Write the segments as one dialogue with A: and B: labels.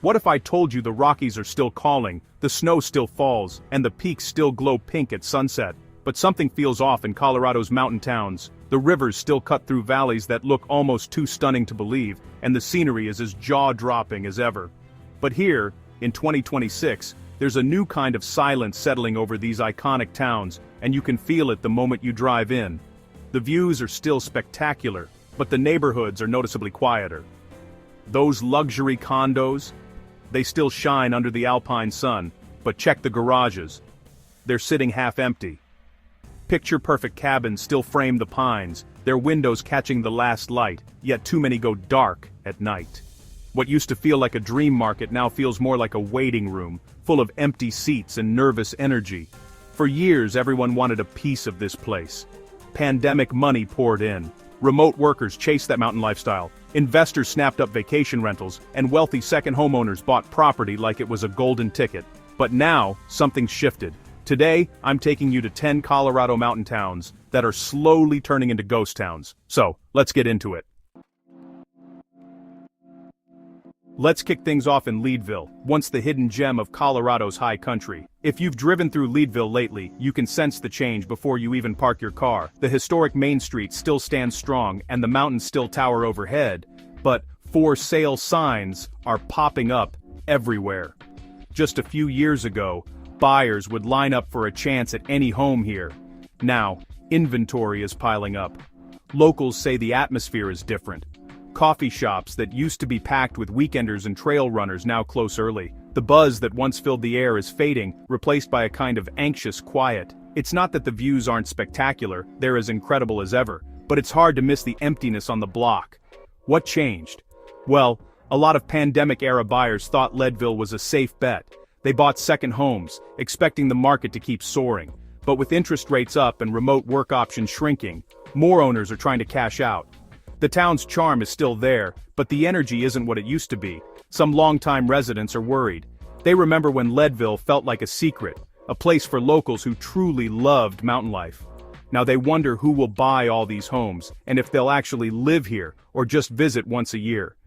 A: What if I told you the Rockies are still calling, the snow still falls, and the peaks still glow pink at sunset? But something feels off in Colorado's mountain towns. The rivers still cut through valleys that look almost too stunning to believe, and the scenery is as jaw-dropping as ever. But here, in 2026, there's a new kind of silence settling over these iconic towns, and you can feel it the moment you drive in. The views are still spectacular, but the neighborhoods are noticeably quieter. Those luxury condos? They still shine under the alpine sun, but check the garages. They're sitting half empty. Picture-perfect cabins still frame the pines, their windows catching the last light, yet too many go dark at night. What used to feel like a dream market now feels more like a waiting room, full of empty seats and nervous energy. For years everyone wanted a piece of this place. Pandemic money poured in. Remote workers chased that mountain lifestyle. Investors snapped up vacation rentals, and wealthy second homeowners bought property like it was a golden ticket. But now, something's shifted. Today, I'm taking you to 10 Colorado mountain towns that are slowly turning into ghost towns. So, let's get into it. Let's kick things off in Leadville, once the hidden gem of Colorado's high country. If you've driven through Leadville lately, you can sense the change before you even park your car. The historic Main Street still stands strong and the mountains still tower overhead, but for sale signs are popping up everywhere. Just a few years ago, buyers would line up for a chance at any home here. Now, inventory is piling up. Locals say the atmosphere is different. Coffee shops that used to be packed with weekenders and trail runners now close early. The buzz that once filled the air is fading, replaced by a kind of anxious quiet. It's not that the views aren't spectacular, they're as incredible as ever, but it's hard to miss the emptiness on the block. What changed? Well, a lot of pandemic-era buyers thought Leadville was a safe bet. They bought second homes, expecting the market to keep soaring. But with interest rates up and remote work options shrinking, more owners are trying to cash out. The town's charm is still there, but the energy isn't what it used to be. Some longtime residents are worried. They remember when Leadville felt like a secret, a place for locals who truly loved mountain life. Now they wonder who will buy all these homes, and if they'll actually live here, or just visit once a year.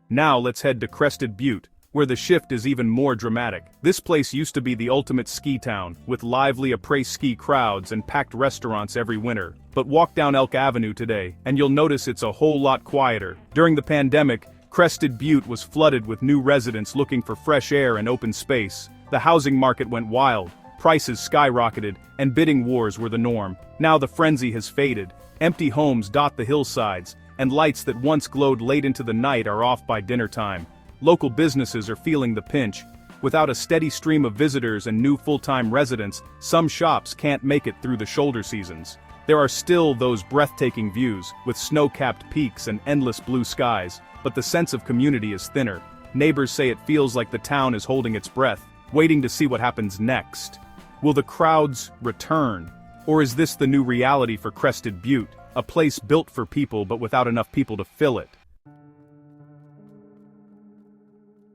A: Now let's head to Crested Butte, where the shift is even more dramatic. This place used to be the ultimate ski town, with lively après-ski crowds and packed restaurants every winter. But walk down Elk Avenue today, and you'll notice it's a whole lot quieter. During the pandemic, Crested Butte was flooded with new residents looking for fresh air and open space. The housing market went wild, prices skyrocketed, and bidding wars were the norm. Now the frenzy has faded. Empty homes dot the hillsides, and lights that once glowed late into the night are off by dinner time. Local businesses are feeling the pinch. Without a steady stream of visitors and new full-time residents, some shops can't make it through the shoulder seasons. There are still those breathtaking views, with snow-capped peaks and endless blue skies, but the sense of community is thinner. Neighbors say it feels like the town is holding its breath, waiting to see what happens next. Will the crowds return? Or is this the new reality for Crested Butte, a place built for people but without enough people to fill it?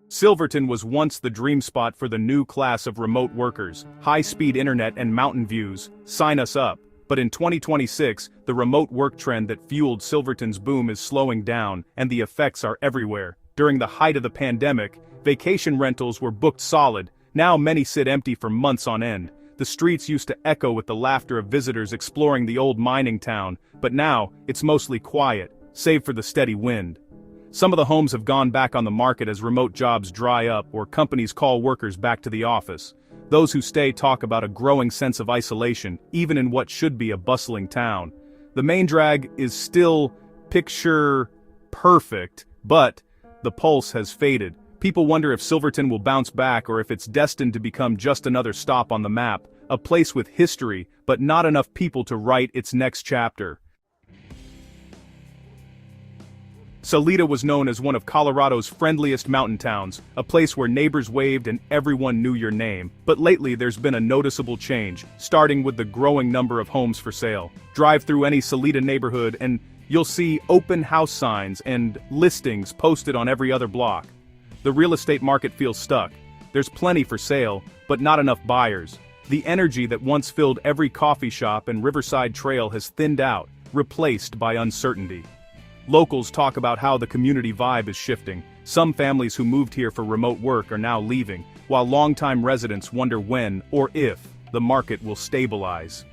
A: Silverton was once the dream spot for the new class of remote workers. High-speed internet and mountain views, sign us up. But in 2026, the remote work trend that fueled Silverton's boom is slowing down, and the effects are everywhere. During the height of the pandemic, vacation rentals were booked solid. Now many sit empty for months on end. The streets used to echo with the laughter of visitors exploring the old mining town, but now, it's mostly quiet, save for the steady wind. Some of the homes have gone back on the market as remote jobs dry up or companies call workers back to the office. Those who stay talk about a growing sense of isolation, even in what should be a bustling town. The main drag is still picture perfect, but the pulse has faded. People wonder if Silverton will bounce back or if it's destined to become just another stop on the map, a place with history, but not enough people to write its next chapter. Salida was known as one of Colorado's friendliest mountain towns, a place where neighbors waved and everyone knew your name. But lately there's been a noticeable change, starting with the growing number of homes for sale. Drive through any Salida neighborhood and you'll see open house signs and listings posted on every other block. The real estate market feels stuck. There's plenty for sale, but not enough buyers. The energy that once filled every coffee shop and riverside trail has thinned out, replaced by uncertainty. Locals talk about how the community vibe is shifting. Some families who moved here for remote work are now leaving, while longtime residents wonder when, or if, the market will stabilize.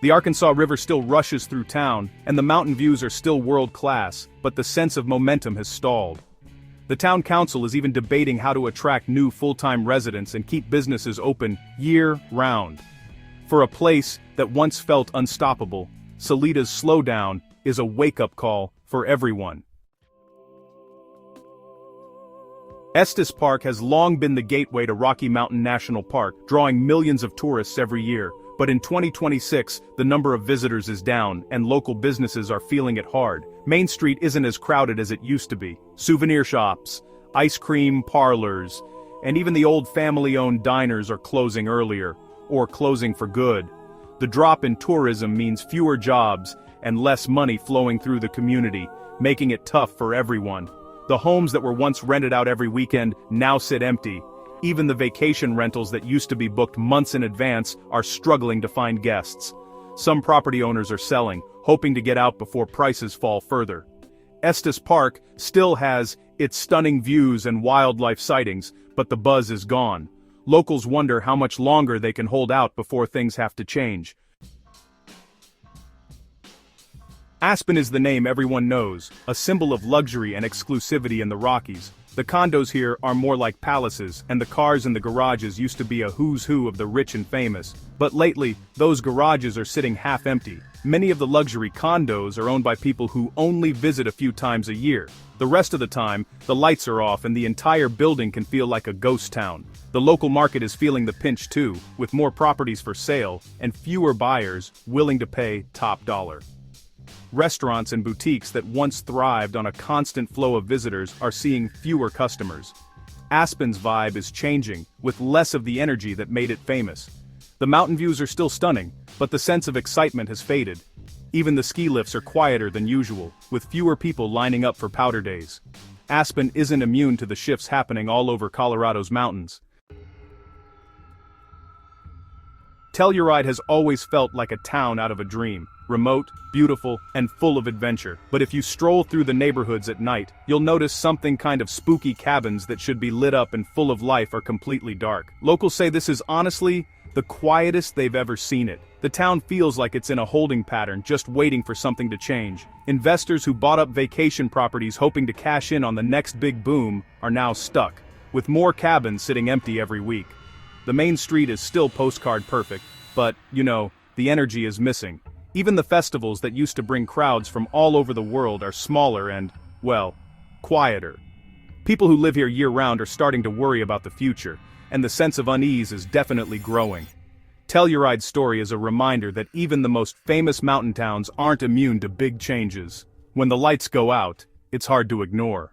A: The Arkansas River still rushes through town, and the mountain views are still world-class, but the sense of momentum has stalled. The town council is even debating how to attract new full-time residents and keep businesses open year-round. For a place that once felt unstoppable, Salita's slowdown is a wake-up call for everyone. Estes Park has long been the gateway to Rocky Mountain National Park, drawing millions of tourists every year. But in 2026, the number of visitors is down, and local businesses are feeling it hard. Main Street isn't as crowded as it used to be. Souvenir shops, ice cream parlors, and even the old family-owned diners are closing earlier, or closing for good. The drop in tourism means fewer jobs and less money flowing through the community, making it tough for everyone. The homes that were once rented out every weekend now sit empty. Even the vacation rentals that used to be booked months in advance are struggling to find guests. Some property owners are selling, hoping to get out before prices fall further. Estes Park still has its stunning views and wildlife sightings, but the buzz is gone. Locals wonder how much longer they can hold out before things have to change. Aspen is the name everyone knows, a symbol of luxury and exclusivity in the Rockies. The condos here are more like palaces, and the cars in the garages used to be a who's who of the rich and famous. But lately, those garages are sitting half empty. Many of the luxury condos are owned by people who only visit a few times a year. The rest of the time, the lights are off and the entire building can feel like a ghost town. The local market is feeling the pinch too, with more properties for sale and fewer buyers willing to pay top dollar. Restaurants and boutiques that once thrived on a constant flow of visitors are seeing fewer customers. Aspen's vibe is changing, with less of the energy that made it famous. The mountain views are still stunning, but the sense of excitement has faded. Even the ski lifts are quieter than usual, with fewer people lining up for powder days. Aspen isn't immune to the shifts happening all over Colorado's mountains. Telluride has always felt like a town out of a dream. Remote, beautiful, and full of adventure. But if you stroll through the neighborhoods at night, you'll notice something kind of spooky. Cabins that should be lit up and full of life are completely dark. Locals say this is honestly the quietest they've ever seen it. The town feels like it's in a holding pattern, just waiting for something to change. Investors who bought up vacation properties hoping to cash in on the next big boom are now stuck, with more cabins sitting empty every week. The main street is still postcard perfect, but, the energy is missing. Even the festivals that used to bring crowds from all over the world are smaller and, quieter. People who live here year-round are starting to worry about the future, and the sense of unease is definitely growing. Telluride's story is a reminder that even the most famous mountain towns aren't immune to big changes. When the lights go out, it's hard to ignore.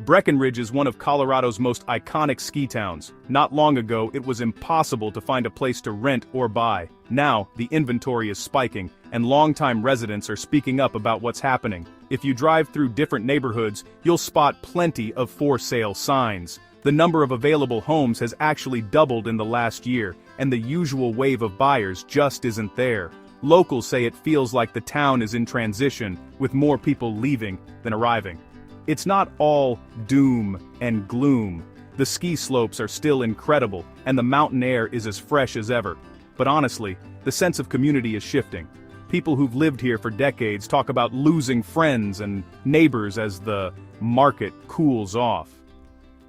A: Breckenridge is one of Colorado's most iconic ski towns. Not long ago, it was impossible to find a place to rent or buy. Now, the inventory is spiking, and longtime residents are speaking up about what's happening. If you drive through different neighborhoods, you'll spot plenty of for-sale signs. The number of available homes has actually doubled in the last year, and the usual wave of buyers just isn't there. Locals say it feels like the town is in transition, with more people leaving than arriving. It's not all doom and gloom. The ski slopes are still incredible, and the mountain air is as fresh as ever. But honestly, the sense of community is shifting. People who've lived here for decades talk about losing friends and neighbors as the market cools off.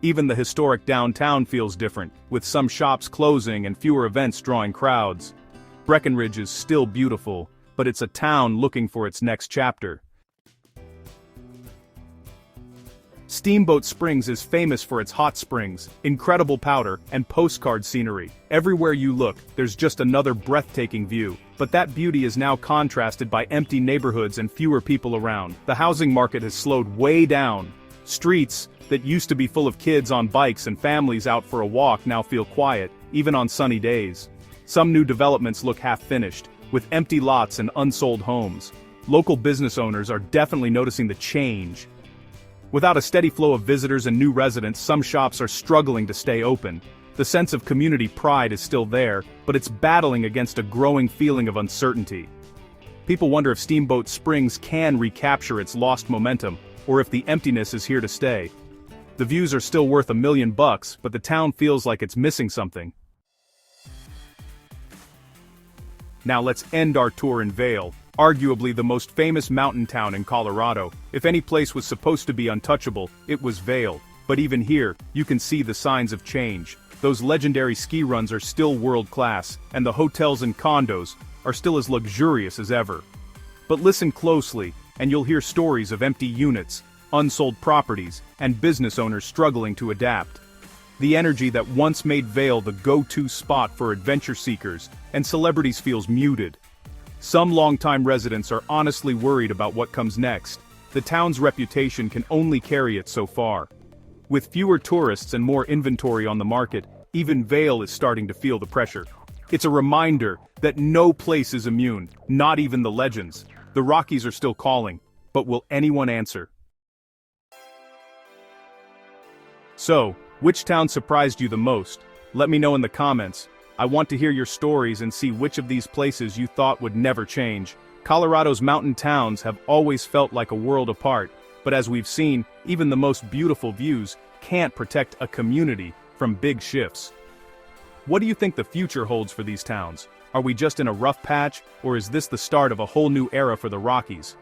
A: Even the historic downtown feels different, with some shops closing and fewer events drawing crowds. Breckenridge is still beautiful, but it's a town looking for its next chapter. Steamboat Springs is famous for its hot springs, incredible powder, and postcard scenery. Everywhere you look, there's just another breathtaking view. But that beauty is now contrasted by empty neighborhoods and fewer people around. The housing market has slowed way down. Streets that used to be full of kids on bikes and families out for a walk now feel quiet, even on sunny days. Some new developments look half-finished, with empty lots and unsold homes. Local business owners are definitely noticing the change. Without a steady flow of visitors and new residents, some shops are struggling to stay open. The sense of community pride is still there, but it's battling against a growing feeling of uncertainty. People wonder if Steamboat Springs can recapture its lost momentum, or if the emptiness is here to stay. The views are still worth $1 million, but the town feels like it's missing something. Now let's end our tour in Vail, arguably the most famous mountain town in Colorado. If any place was supposed to be untouchable, it was Vail. But even here, you can see the signs of change. Those legendary ski runs are still world-class, and the hotels and condos are still as luxurious as ever. But listen closely, and you'll hear stories of empty units, unsold properties, and business owners struggling to adapt. The energy that once made Vail the go-to spot for adventure seekers and celebrities feels muted. Some longtime residents are honestly worried about what comes next. The town's reputation can only carry it so far. With fewer tourists and more inventory on the market, even Vail is starting to feel the pressure. It's a reminder that no place is immune, not even the legends. The Rockies are still calling, but will anyone answer? So, which town surprised you the most? Let me know in the comments. I want to hear your stories and see which of these places you thought would never change. Colorado's mountain towns have always felt like a world apart, but as we've seen, even the most beautiful views can't protect a community from big shifts. What do you think the future holds for these towns? Are we just in a rough patch, or is this the start of a whole new era for the Rockies?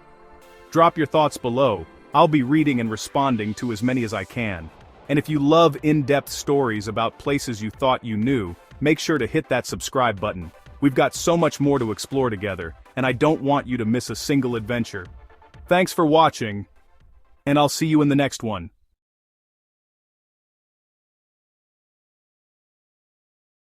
A: Drop your thoughts below. I'll be reading and responding to as many as I can. And if you love in-depth stories about places you thought you knew, make sure to hit that subscribe button. We've got so much more to explore together, and I don't want you to miss a single adventure. Thanks for watching, and I'll see you in the next one.